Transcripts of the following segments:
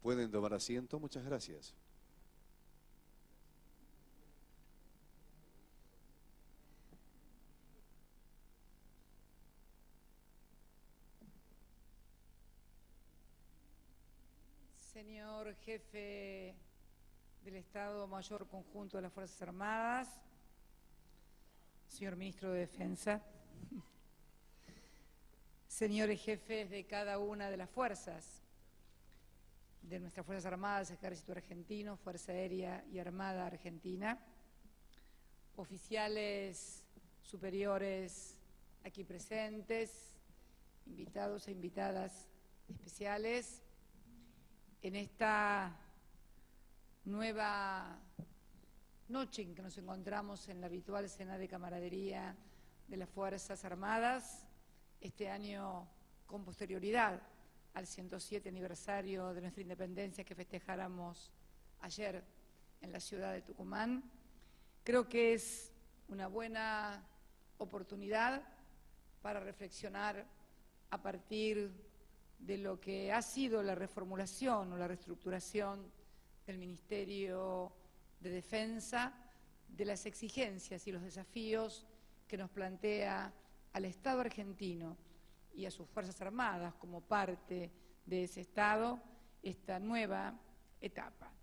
Pueden tomar asiento, muchas gracias. Señor Jefe del Estado Mayor Conjunto de las Fuerzas Armadas, señor Ministro de Defensa, señores jefes de cada una de las fuerzas, de nuestras Fuerzas Armadas, Ejército Argentino, Fuerza Aérea y Armada Argentina, oficiales superiores aquí presentes, invitados e invitadas especiales, en esta nueva noche en que nos encontramos en la habitual cena de camaradería de las Fuerzas Armadas, este año con posterioridad al 107 aniversario de nuestra independencia que festejáramos ayer en la ciudad de Tucumán. Creo que es una buena oportunidad para reflexionar a partir de lo que ha sido la reformulación o la reestructuración del Ministerio de Defensa, de las exigencias y los desafíos que nos plantea al Estado argentino y a sus Fuerzas Armadas como parte de ese Estado esta nueva etapa.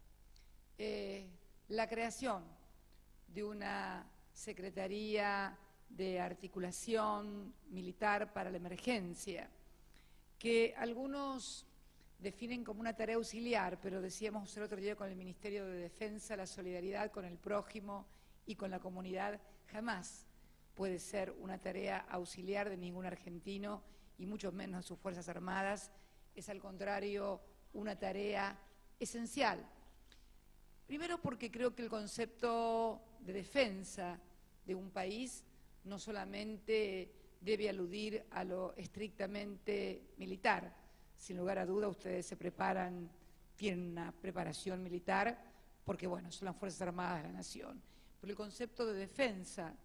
La creación de una Secretaría de Articulación Militar para la Emergencia, que algunos definen como una tarea auxiliar, pero decíamos el otro día con el Ministerio de Defensa, la solidaridad con el prójimo y con la comunidad jamás puede ser una tarea auxiliar de ningún argentino y mucho menos de sus Fuerzas Armadas, es al contrario una tarea esencial. Primero porque creo que el concepto de defensa de un país no solamente debe aludir a lo estrictamente militar. Sin lugar a duda, ustedes se preparan, tienen una preparación militar, porque, bueno, son las Fuerzas Armadas de la Nación. Pero el concepto de defensa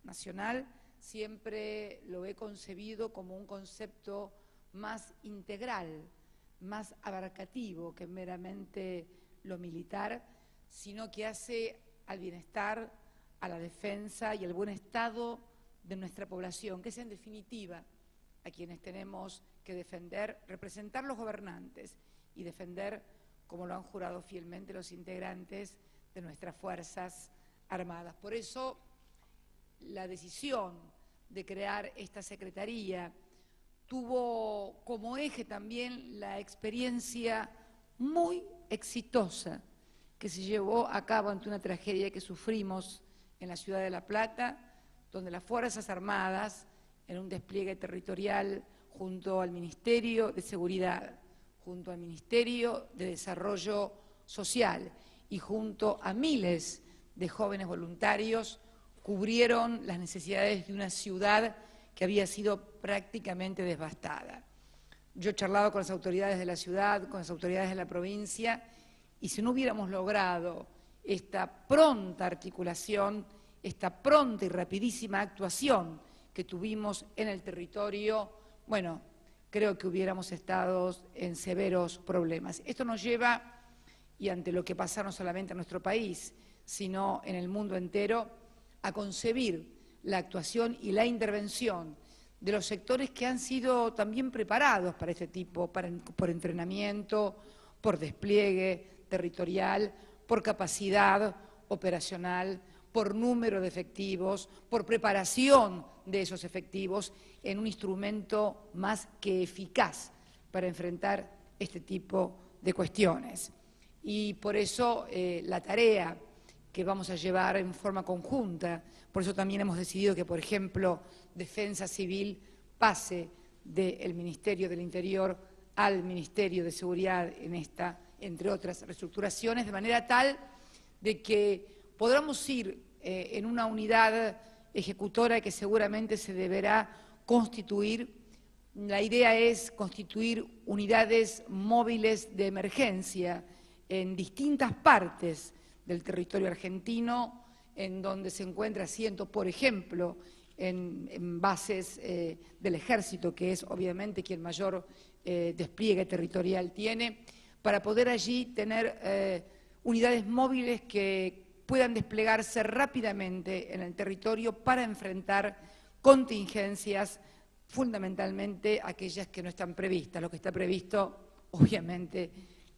nacional siempre lo he concebido como un concepto más integral, más abarcativo que meramente lo militar, sino que hace al bienestar, a la defensa y al buen estado de nuestra población, que es en definitiva a quienes tenemos que defender, representar los gobernantes y defender, como lo han jurado fielmente los integrantes de nuestras Fuerzas Armadas. Por eso, la decisión de crear esta Secretaría tuvo como eje también la experiencia muy exitosa que se llevó a cabo ante una tragedia que sufrimos en la ciudad de La Plata, donde las Fuerzas Armadas, en un despliegue territorial junto al Ministerio de Seguridad, junto al Ministerio de Desarrollo Social y junto a miles de jóvenes voluntarios, cubrieron las necesidades de una ciudad que había sido prácticamente devastada. Yo he charlado con las autoridades de la ciudad, con las autoridades de la provincia, y si no hubiéramos logrado esta pronta articulación, esta pronta y rapidísima actuación que tuvimos en el territorio, bueno, creo que hubiéramos estado en severos problemas. Esto nos lleva, y ante lo que pasa no solamente en nuestro país, sino en el mundo entero, a concebir la actuación y la intervención de los sectores que han sido también preparados para este tipo, por entrenamiento, por despliegue territorial, por capacidad operacional, por número de efectivos, por preparación de esos efectivos en un instrumento más que eficaz para enfrentar este tipo de cuestiones. Y por eso la tarea que vamos a llevar en forma conjunta, por eso también hemos decidido que, por ejemplo, Defensa Civil pase del Ministerio del Interior al Ministerio de Seguridad en esta, entre otras reestructuraciones, de manera tal de que podamos ir en una unidad ejecutora que seguramente se deberá constituir. La idea es constituir unidades móviles de emergencia en distintas partes del territorio argentino, en donde se encuentra asiento, por ejemplo, en bases del Ejército, que es obviamente quien mayor despliegue territorial tiene, para poder allí tener unidades móviles que puedan desplegarse rápidamente en el territorio para enfrentar contingencias, fundamentalmente aquellas que no están previstas. Lo que está previsto, obviamente,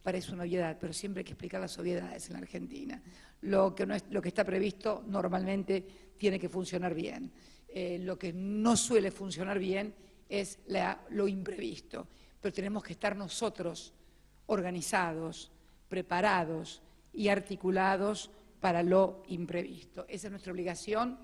parece una obviedad, pero siempre hay que explicar las obviedades en la Argentina. Lo que está previsto normalmente tiene que funcionar bien. Lo que no suele funcionar bien es lo imprevisto, pero tenemos que estar nosotros organizados, preparados y articulados para lo imprevisto. Esa es nuestra obligación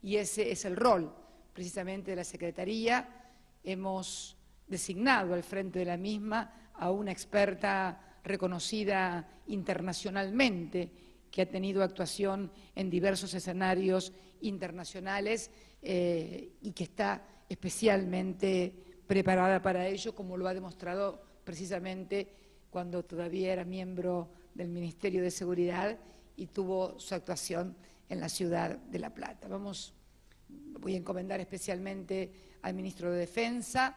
y ese es el rol precisamente de la Secretaría. Hemos designado al frente de la misma a una experta reconocida internacionalmente que ha tenido actuación en diversos escenarios internacionales y que está especialmente preparada para ello, como lo ha demostrado precisamente cuando todavía era miembro del Ministerio de Seguridad y tuvo su actuación en la ciudad de La Plata. Voy a encomendar especialmente al ministro de Defensa,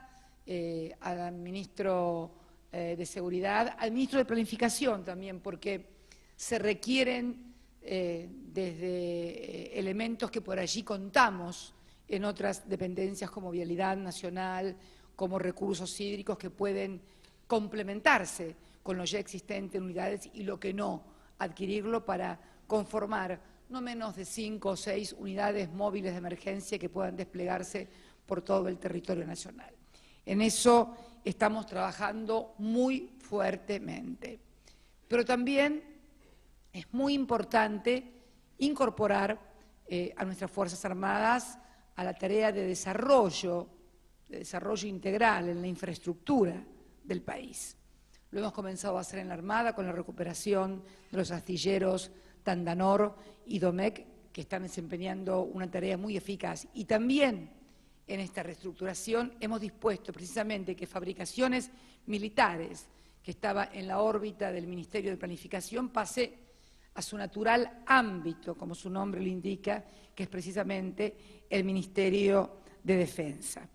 al ministro de Seguridad, al ministro de Planificación también, porque se requieren desde elementos que por allí contamos en otras dependencias como Vialidad Nacional, como recursos hídricos que pueden complementarse con lo ya existente en unidades y lo que no, adquirirlo para conformar no menos de 5 o 6 unidades móviles de emergencia que puedan desplegarse por todo el territorio nacional. En eso estamos trabajando muy fuertemente. Pero también es muy importante incorporar a nuestras Fuerzas Armadas a la tarea de desarrollo integral en la infraestructura del país. Lo hemos comenzado a hacer en la Armada con la recuperación de los astilleros Tandanor y Domecq, que están desempeñando una tarea muy eficaz. Y también en esta reestructuración hemos dispuesto precisamente que fabricaciones militares, que estaba en la órbita del Ministerio de Planificación, pase a su natural ámbito, como su nombre lo indica, que es precisamente el Ministerio de Defensa.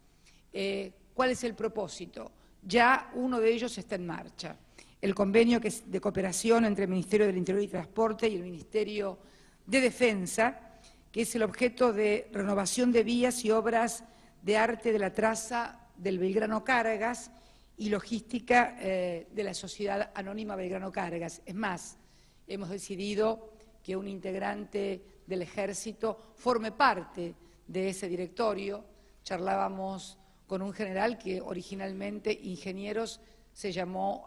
¿Cuál es el propósito? Ya uno de ellos está en marcha. El convenio de cooperación entre el Ministerio del Interior y Transporte y el Ministerio de Defensa, que es el objeto de renovación de vías y obras de arte de la traza del Belgrano Cargas y logística de la Sociedad Anónima Belgrano Cargas. Es más, hemos decidido que un integrante del Ejército forme parte de ese directorio. Charlábamos con un general que originalmente ingenieros se llamó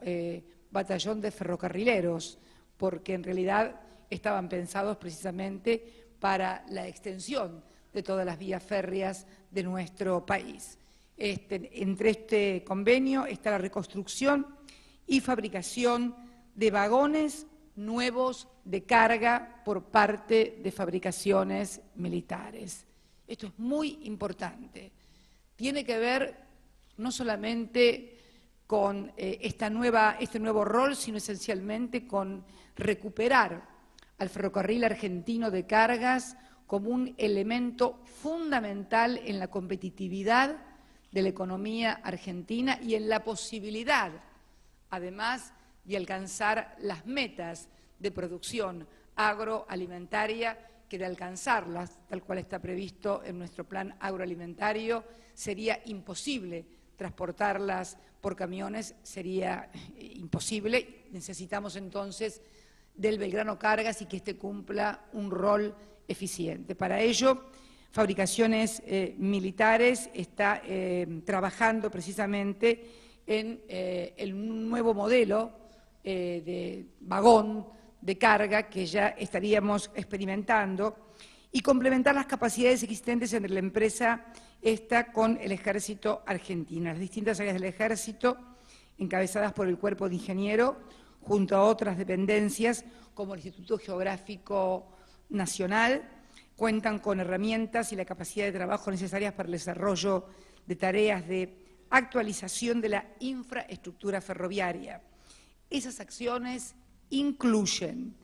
Batallón de Ferrocarrileros, porque en realidad estaban pensados precisamente para la extensión de todas las vías férreas de nuestro país. Entre este convenio está la reconstrucción y fabricación de vagones nuevos de carga por parte de fabricaciones militares. Esto es muy importante. Tiene que ver no solamente con este nuevo rol, sino esencialmente con recuperar al ferrocarril argentino de cargas como un elemento fundamental en la competitividad de la economía argentina y en la posibilidad, además, de alcanzar las metas de producción agroalimentaria, que de alcanzarlas, tal cual está previsto en nuestro plan agroalimentario, sería imposible transportarlas por camiones, sería imposible. Necesitamos entonces del Belgrano Cargas y que éste cumpla un rol eficiente. Para ello, Fabricaciones Militares está trabajando precisamente en el nuevo modelo de vagón de carga que ya estaríamos experimentando y complementar las capacidades existentes entre la empresa esta con el Ejército argentino. Las distintas áreas del Ejército, encabezadas por el Cuerpo de Ingeniero, junto a otras dependencias como el Instituto Geográfico Nacional, cuentan con herramientas y la capacidad de trabajo necesarias para el desarrollo de tareas de actualización de la infraestructura ferroviaria. Esas acciones incluyen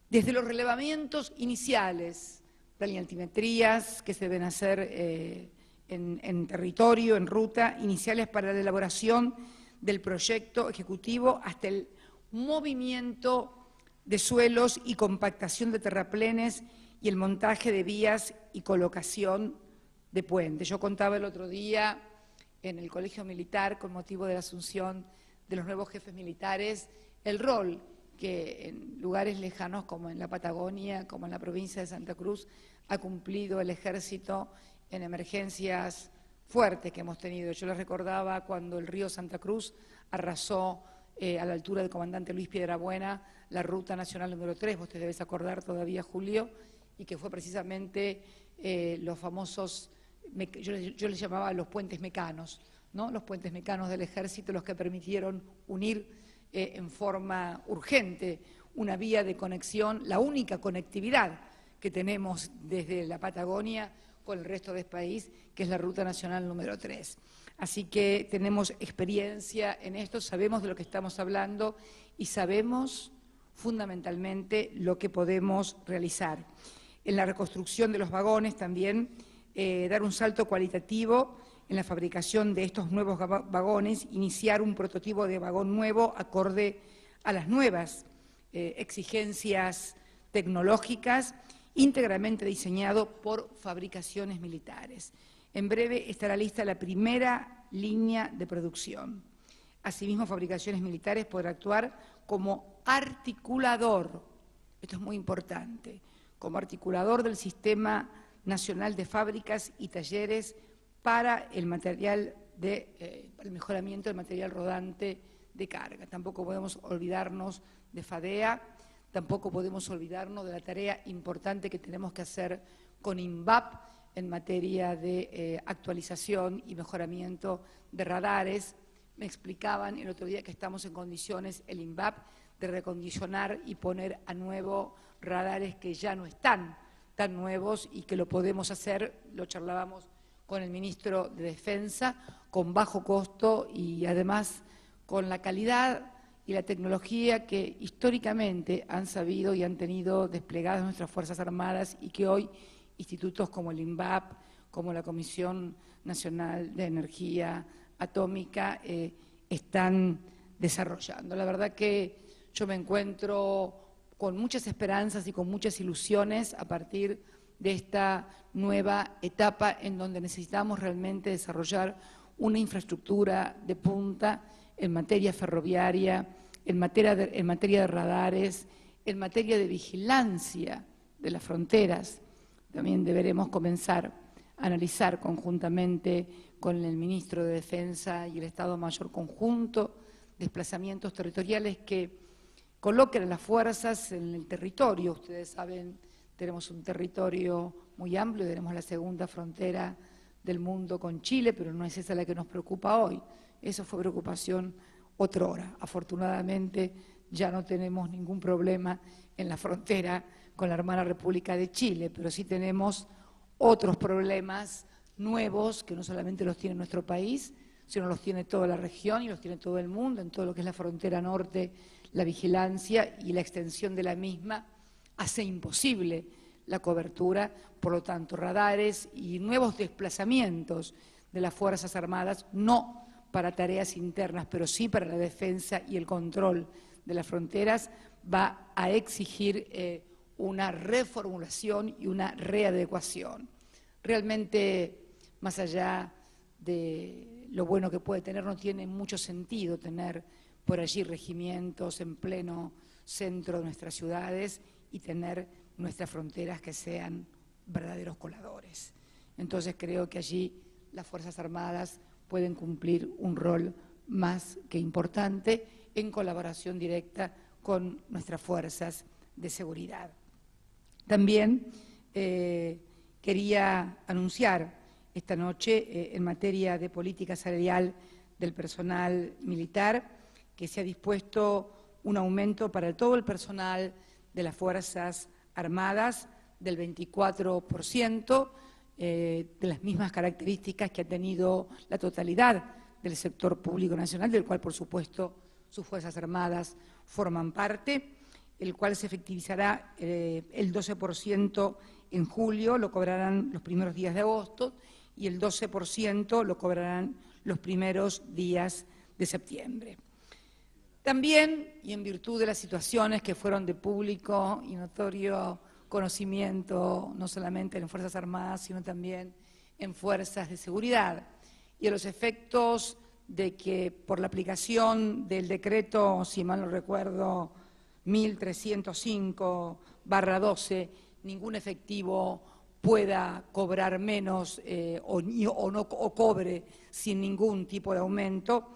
desde los relevamientos iniciales, planialtimetrías que se deben hacer en territorio, en ruta, iniciales para la elaboración del proyecto ejecutivo, hasta el movimiento de suelos y compactación de terraplenes y el montaje de vías y colocación de puentes. Yo contaba el otro día en el Colegio Militar, con motivo de la asunción de los nuevos jefes militares, el rol que en lugares lejanos como en la Patagonia, como en la provincia de Santa Cruz, ha cumplido el Ejército en emergencias fuertes que hemos tenido. Yo les recordaba cuando el río Santa Cruz arrasó a la altura del comandante Luis Piedrabuena la ruta nacional número 3, vos te debes acordar todavía, Julio, y que fue precisamente los famosos, yo les llamaba los puentes mecanos, ¿no? Los puentes mecanos del Ejército, los que permitieron unir en forma urgente una vía de conexión, la única conectividad que tenemos desde la Patagonia con el resto del país, que es la ruta nacional número 3. Así que tenemos experiencia en esto, sabemos de lo que estamos hablando y sabemos fundamentalmente lo que podemos realizar. En la reconstrucción de los vagones también dar un salto cualitativo en la fabricación de estos nuevos vagones, iniciar un prototipo de vagón nuevo acorde a las nuevas exigencias tecnológicas, íntegramente diseñado por fabricaciones militares. En breve estará lista la primera línea de producción. Asimismo, Fabricaciones Militares podrá actuar como articulador, esto es muy importante, como articulador del Sistema Nacional de Fábricas y Talleres para el material el mejoramiento del material rodante de carga. Tampoco podemos olvidarnos de FADEA, tampoco podemos olvidarnos de la tarea importante que tenemos que hacer con INVAP en materia de actualización y mejoramiento de radares. Me explicaban el otro día que estamos en condiciones, el INVAP, de recondicionar y poner a nuevo radares que ya no están tan nuevos y que lo podemos hacer, lo charlábamos con el ministro de Defensa, con bajo costo y además con la calidad y la tecnología que históricamente han sabido y han tenido desplegadas nuestras Fuerzas Armadas y que hoy institutos como el INVAP, como la Comisión Nacional de Energía Atómica están desarrollando. La verdad que yo me encuentro con muchas esperanzas y con muchas ilusiones a partir de esta nueva etapa en donde necesitamos realmente desarrollar una infraestructura de punta en materia ferroviaria, en materia de radares, en materia de vigilancia de las fronteras. También deberemos comenzar a analizar conjuntamente con el ministro de Defensa y el Estado Mayor Conjunto desplazamientos territoriales que coloquen a las fuerzas en el territorio. Ustedes saben, tenemos un territorio muy amplio, tenemos la segunda frontera del mundo con Chile, pero no es esa la que nos preocupa hoy. Eso fue preocupación otrora. Afortunadamente ya no tenemos ningún problema en la frontera con la hermana República de Chile, pero sí tenemos otros problemas nuevos que no solamente los tiene nuestro país, sino los tiene toda la región y los tiene todo el mundo, en todo lo que es la frontera norte. La vigilancia y la extensión de la misma hace imposible la cobertura, por lo tanto, radares y nuevos desplazamientos de las Fuerzas Armadas, no para tareas internas, pero sí para la defensa y el control de las fronteras, va a exigir una reformulación y una readecuación. Realmente, más allá de lo bueno que puede tener, no tiene mucho sentido tener por allí regimientos en pleno centro de nuestras ciudades y tener nuestras fronteras que sean verdaderos coladores. Entonces creo que allí las Fuerzas Armadas pueden cumplir un rol más que importante en colaboración directa con nuestras fuerzas de seguridad. También quería anunciar esta noche en materia de política salarial del personal militar que se ha dispuesto un aumento para todo el personal de las Fuerzas Armadas del 24%, de las mismas características que ha tenido la totalidad del sector público nacional, del cual, por supuesto, sus Fuerzas Armadas forman parte, el cual se efectivizará el 12% en julio, lo cobrarán los primeros días de agosto, y el 12% lo cobrarán los primeros días de septiembre. También, y en virtud de las situaciones que fueron de público y notorio conocimiento, no solamente en Fuerzas Armadas, sino también en Fuerzas de Seguridad, y a los efectos de que por la aplicación del decreto, si mal no recuerdo, 1305/12, ningún efectivo pueda cobrar menos o cobre sin ningún tipo de aumento.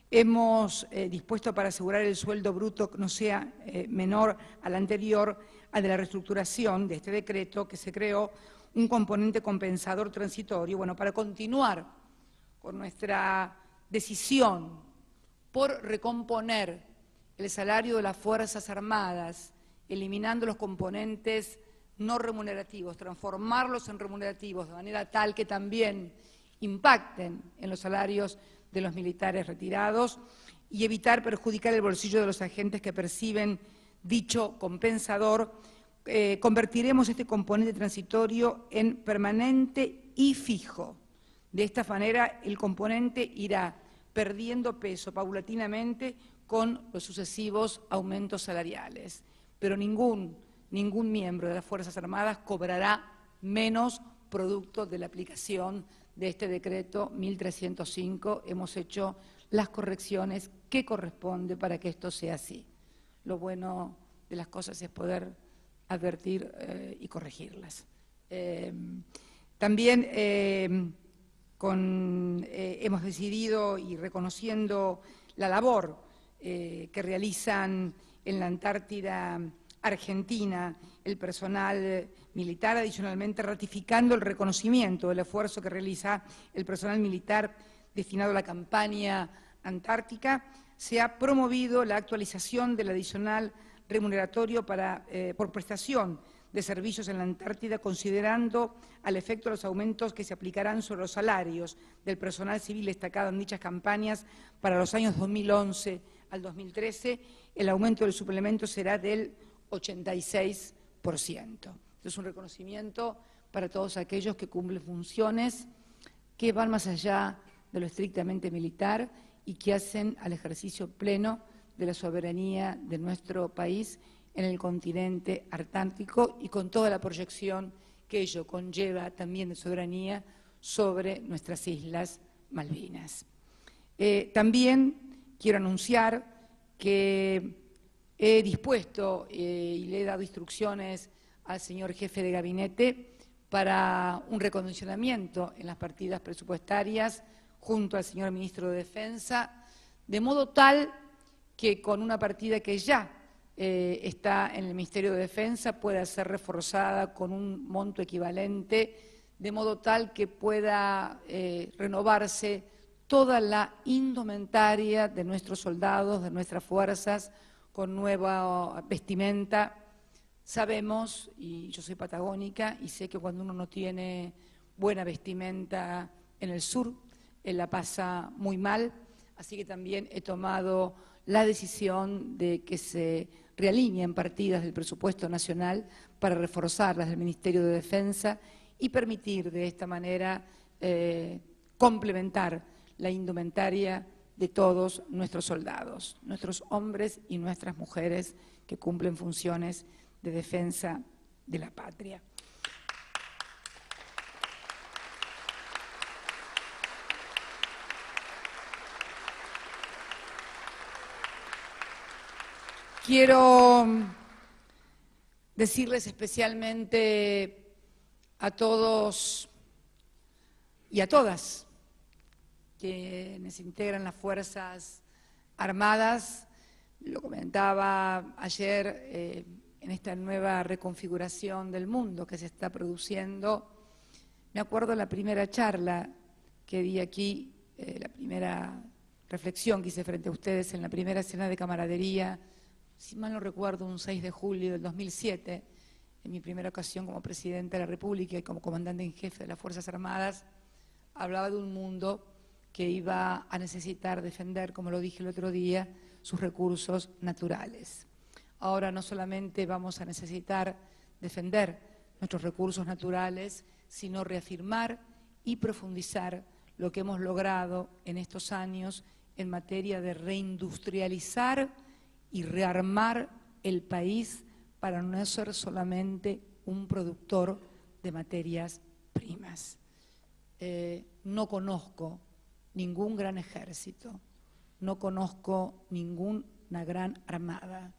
Hemos dispuesto para asegurar el sueldo bruto que no sea menor al anterior, al de la reestructuración de este decreto, que se creó un componente compensador transitorio, bueno, para continuar con nuestra decisión por recomponer el salario de las Fuerzas Armadas, eliminando los componentes no remunerativos, transformarlos en remunerativos de manera tal que también impacten en los salarios de los militares retirados y evitar perjudicar el bolsillo de los agentes que perciben dicho compensador. Convertiremos este componente transitorio en permanente y fijo. De esta manera, el componente irá perdiendo peso paulatinamente con los sucesivos aumentos salariales. Pero ningún miembro de las Fuerzas Armadas cobrará menos producto de la aplicación de este decreto 1305. Hemos hecho las correcciones que corresponde para que esto sea así. Lo bueno de las cosas es poder advertir y corregirlas. También hemos decidido, y reconociendo la labor que realizan en la Antártida Argentina el personal militar, adicionalmente ratificando el reconocimiento del esfuerzo que realiza el personal militar destinado a la campaña antártica, se ha promovido la actualización del adicional remuneratorio por prestación de servicios en la Antártida, considerando al efecto los aumentos que se aplicarán sobre los salarios del personal civil destacado en dichas campañas para los años 2011 al 2013, el aumento del suplemento será del 86%. Esto es un reconocimiento para todos aquellos que cumplen funciones que van más allá de lo estrictamente militar y que hacen al ejercicio pleno de la soberanía de nuestro país en el continente antártico y con toda la proyección que ello conlleva también de soberanía sobre nuestras Islas Malvinas. También quiero anunciar que he dispuesto y le he dado instrucciones al señor jefe de gabinete para un recondicionamiento en las partidas presupuestarias junto al señor ministro de Defensa, de modo tal que con una partida que ya está en el Ministerio de Defensa pueda ser reforzada con un monto equivalente, de modo tal que pueda renovarse toda la indumentaria de nuestros soldados, de nuestras fuerzas, con nueva vestimenta. Sabemos, y yo soy patagónica, y sé que cuando uno no tiene buena vestimenta en el sur, él la pasa muy mal, así que también he tomado la decisión de que se realineen partidas del presupuesto nacional para reforzarlas del Ministerio de Defensa y permitir de esta manera complementar la indumentaria de todos nuestros soldados, nuestros hombres y nuestras mujeres que cumplen funciones de defensa de la patria. Quiero decirles especialmente a todos y a todas quienes integran las Fuerzas Armadas, lo comentaba ayer en esta nueva reconfiguración del mundo que se está produciendo. Me acuerdo la primera charla que di aquí, la primera reflexión que hice frente a ustedes en la primera cena de camaradería, si mal no recuerdo, un 6 de julio del 2007, en mi primera ocasión como Presidenta de la República y como Comandante en Jefe de las Fuerzas Armadas, hablaba de un mundo que iba a necesitar defender, como lo dije el otro día, sus recursos naturales. Ahora no solamente vamos a necesitar defender nuestros recursos naturales, sino reafirmar y profundizar lo que hemos logrado en estos años en materia de reindustrializar y rearmar el país para no ser solamente un productor de materias primas. No conozco ningún gran ejército, no conozco ninguna gran armada,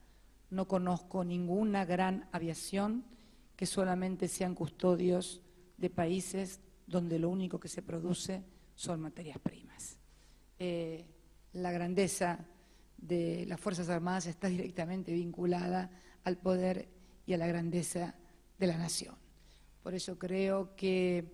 no conozco ninguna gran aviación que solamente sean custodios de países donde lo único que se produce son materias primas. La grandeza de las Fuerzas Armadas está directamente vinculada al poder y a la grandeza de la nación. Por eso creo que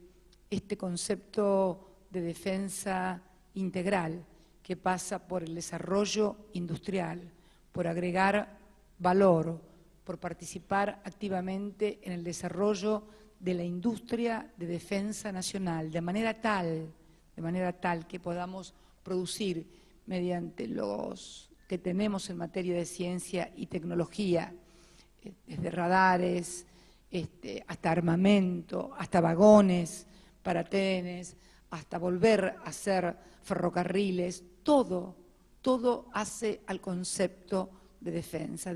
este concepto de defensa integral, que pasa por el desarrollo industrial, por agregar valor, por participar activamente en el desarrollo de la industria de defensa nacional, de manera tal que podamos producir mediante los que tenemos en materia de ciencia y tecnología, desde radares, hasta armamento, hasta vagones para trenes, hasta volver a hacer ferrocarriles, todo hace al concepto de defensa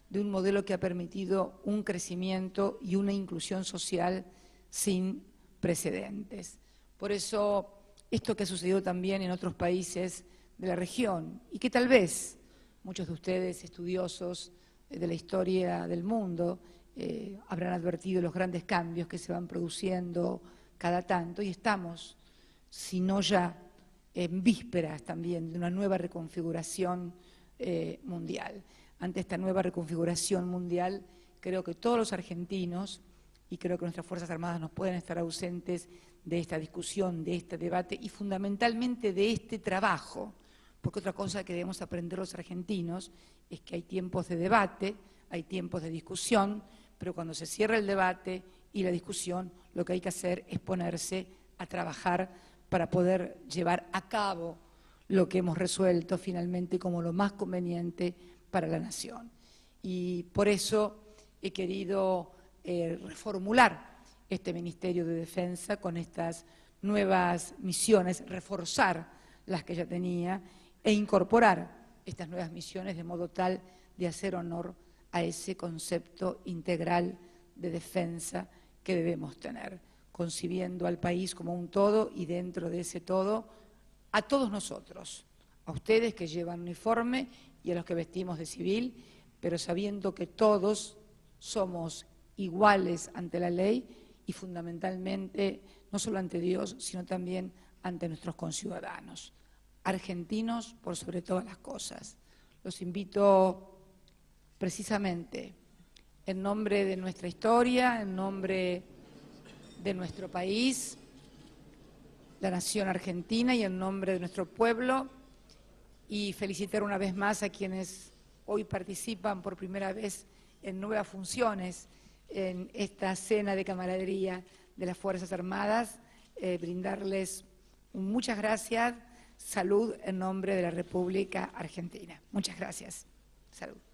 de un modelo que ha permitido un crecimiento y una inclusión social sin precedentes. Por eso, esto que ha sucedido también en otros países de la región, y que tal vez muchos de ustedes, estudiosos de la historia del mundo, habrán advertido los grandes cambios que se van produciendo cada tanto, y estamos, si no ya, en vísperas también de una nueva reconfiguración mundial. Ante esta nueva reconfiguración mundial, creo que todos los argentinos, y creo que nuestras Fuerzas Armadas no pueden estar ausentes de esta discusión, de este debate y fundamentalmente de este trabajo, porque otra cosa que debemos aprender los argentinos es que hay tiempos de debate, hay tiempos de discusión, pero cuando se cierra el debate y la discusión, lo que hay que hacer es ponerse a trabajar para poder llevar a cabo lo que hemos resuelto finalmente como lo más conveniente para la nación. Y por eso he querido reformular este Ministerio de Defensa con estas nuevas misiones, reforzar las que ya tenía e incorporar estas nuevas misiones de modo tal de hacer honor a ese concepto integral de defensa que debemos tener, concibiendo al país como un todo y dentro de ese todo a todos nosotros, a ustedes que llevan uniforme y a los que vestimos de civil, pero sabiendo que todos somos iguales ante la ley y fundamentalmente no solo ante Dios, sino también ante nuestros conciudadanos, argentinos por sobre todas las cosas. Los invito precisamente en nombre de nuestra historia, en nombre de nuestro país, la nación argentina y en nombre de nuestro pueblo, y felicitar una vez más a quienes hoy participan por primera vez en nuevas funciones en esta cena de camaradería de las Fuerzas Armadas, brindarles muchas gracias, salud en nombre de la República Argentina. Muchas gracias. Salud.